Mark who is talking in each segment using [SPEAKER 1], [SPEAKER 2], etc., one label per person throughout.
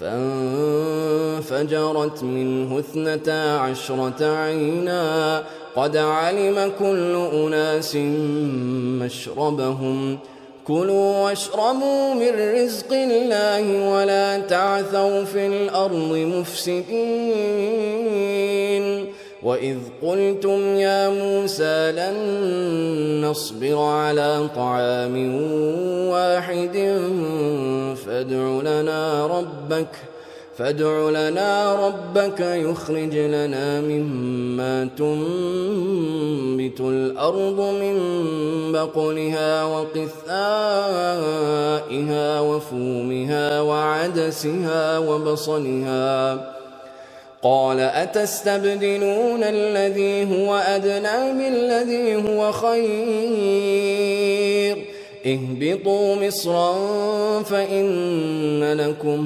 [SPEAKER 1] فانفجرت منه 12 عينا قد علم كل أناس مشربهم كلوا واشربوا من رزق الله ولا تعثوا في الأرض مفسدين وإذ قلتم يا موسى لن نصبر على طعام واحد فادع لنا ربك يخرج لنا مما تنبت الأرض من بقلها وقثائها وفومها وعدسها وبصلها قال أتستبدلون الذي هو أدنى بالذي هو خير اهبطوا مصرا فإن لكم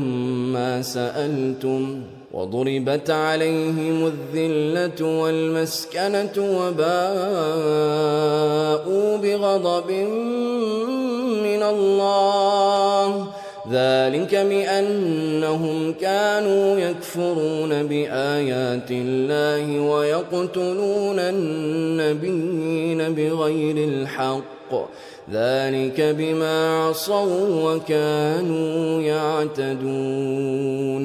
[SPEAKER 1] ما سألتم وضربت عليهم الذلة والمسكنة وباءوا بغضب من الله ذلك بأنهم كانوا يكفرون بآيات الله ويقتلون النبيين بغير الحق ذلك بما عصوا وكانوا يعتدون।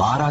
[SPEAKER 2] 12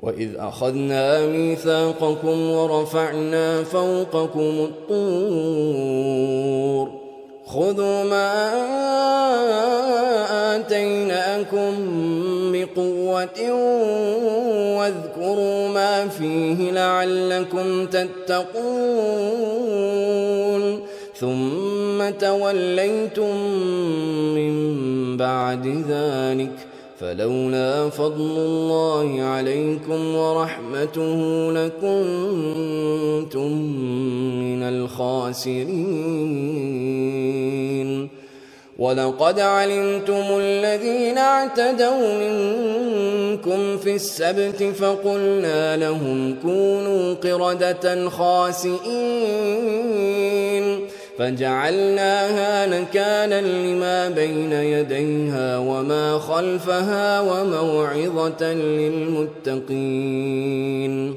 [SPEAKER 1] وإذ أخذنا ميثاقكم ورفعنا فوقكم الطور خذوا ما آتيناكم بقوة واذكروا ما فيه لعلكم تتقون ثم توليتم من بعد ذلك فلولا فضل الله عليكم ورحمته لكنتم من الخاسرين ولقد علمتم الذين اعتدوا منكم في السبت فقلنا لهم كونوا قردة خاسئين فجعلناها نكالا لما بين يديها وما خلفها وموعظة للمتقين।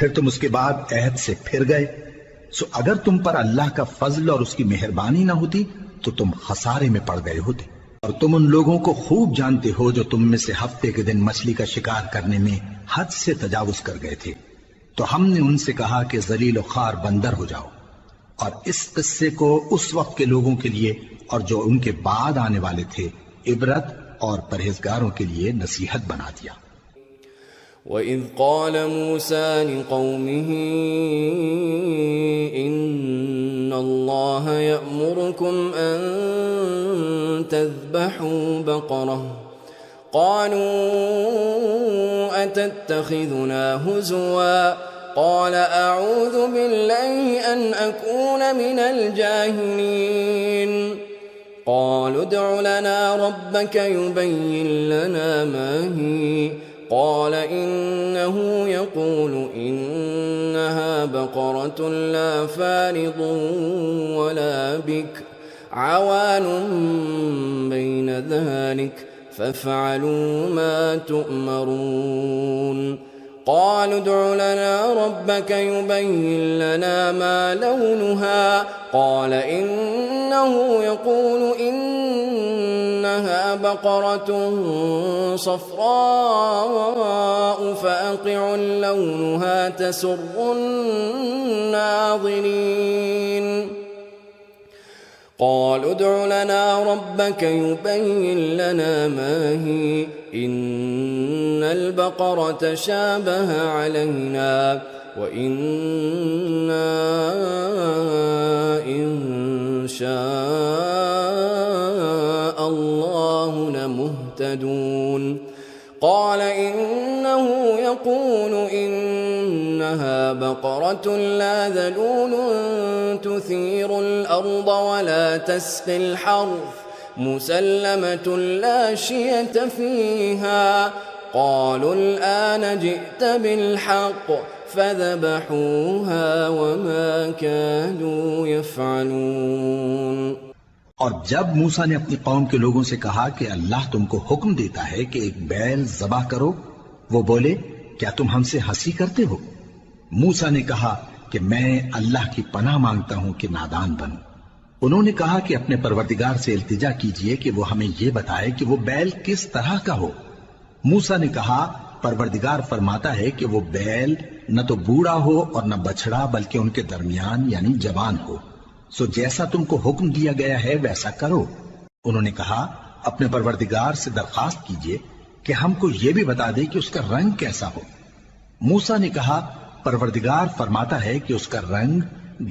[SPEAKER 2] پھر تم اس کے بعد عہد سے پھر گئے، سو اگر تم پر اللہ کا فضل اور اس کی مہربانی نہ ہوتی تو تم خسارے میں پڑ گئے ہوتے۔ اور تم ان لوگوں کو خوب جانتے ہو جو تم میں سے ہفتے کے دن مچھلی کا شکار کرنے میں حد سے تجاوز کر گئے تھے، تو ہم نے ان سے کہا کہ ذلیل و خوار بندر ہو جاؤ، اور اس قصے کو اس وقت کے لوگوں کے لیے اور جو ان کے بعد آنے والے تھے عبرت اور پرہیزگاروں کے لیے نصیحت بنا دیا۔
[SPEAKER 1] وَإِذْ قَالَ مُوسَى لِقَوْمِهِ إِنَّ اللَّهَ يَأْمُرُكُمْ أَن تَذْبَحُوا بَقَرَةً قَالُوا أَتَتَّخِذُنَا هُزُوًا قَالَ أَعُوذُ بِاللَّهِ أَنْ أَكُونَ مِنَ الْجَاهِلِينَ قَالُوا ادْعُ لَنَا رَبَّكَ يُبَيِّن لَّنَا مَا هِيَ قال إنه يقول إنها بقرة لا فارض ولا بكر عوان بين ذلك فافعلوا ما تؤمرون قالوا ادع لنا ربك يبين لنا ما لونها قال إنه يقول إنها بقرة صفراء فأقع لونها تسر الناظرين قالوا ادع لنا ربك يبين لنا ما هي إن البقرة شابه علينا وإنا إن شاء الله لمهتدون قال إنه يقول إنها بقرة لا ذلول تثير الأرض ولا تسقي الحرث مسلمة لا شية فيها قالوا الآن جئت بالحق فذبحوها وما كانوا يفعلون۔
[SPEAKER 2] اور جب موسیٰ نے اپنی قوم کے لوگوں سے کہا کہ اللہ تم کو حکم دیتا ہے کہ ایک بیل ذبح کرو، وہ بولے کیا تم ہم سے ہنسی کرتے ہو؟ موسیٰ نے کہا کہ میں اللہ کی پناہ مانگتا ہوں کہ نادان بنوں۔ انہوں نے کہا کہ اپنے پروردگار سے التجا کیجئے کہ وہ ہمیں یہ بتائے کہ وہ بیل کس طرح کا ہو۔ موسیٰ نے کہا پروردگار فرماتا ہے کہ وہ بیل نہ تو بوڑھا ہو اور نہ بچڑا بلکہ ان کے درمیان یعنی جوان ہو، سو جیسا تم کو حکم دیا گیا ہے ویسا کرو۔ انہوں نے کہا اپنے پروردگار سے درخواست کیجئے کہ ہم کو یہ بھی بتا دے کہ اس کا رنگ کیسا ہو۔ موسیٰ نے کہا پروردگار فرماتا ہے کہ اس کا رنگ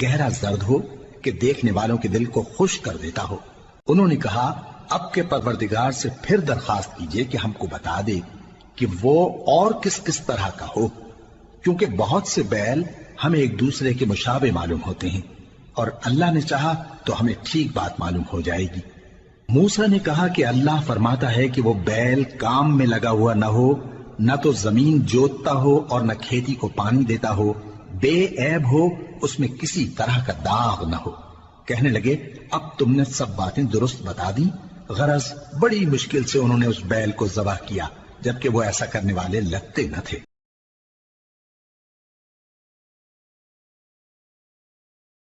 [SPEAKER 2] گہرا زرد ہو کہ دیکھنے والوں کے دل کو خوش کر دیتا ہو۔ انہوں نے کہا اب کے پروردگار سے پھر درخواست کیجئے کہ ہم کو بتا دے کہ وہ اور کس کس طرح کا ہو، کیونکہ بہت سے بیل ہمیں ایک دوسرے کے مشابہ معلوم ہوتے ہیں، اور اللہ نے چاہا تو ہمیں ٹھیک بات معلوم ہو جائے گی۔ موسیٰ نے کہا کہ اللہ فرماتا ہے کہ وہ بیل کام میں لگا ہوا نہ ہو، نہ تو زمین جوتتا ہو اور نہ کھیتی کو پانی دیتا ہو، بے عیب ہو، اس میں کسی طرح کا داغ نہ ہو۔ کہنے لگے اب تم نے سب باتیں درست بتا دی، غرض بڑی مشکل سے انہوں نے اس بیل کو ذبح کیا، جبکہ وہ ایسا کرنے والے لگتے نہ تھے۔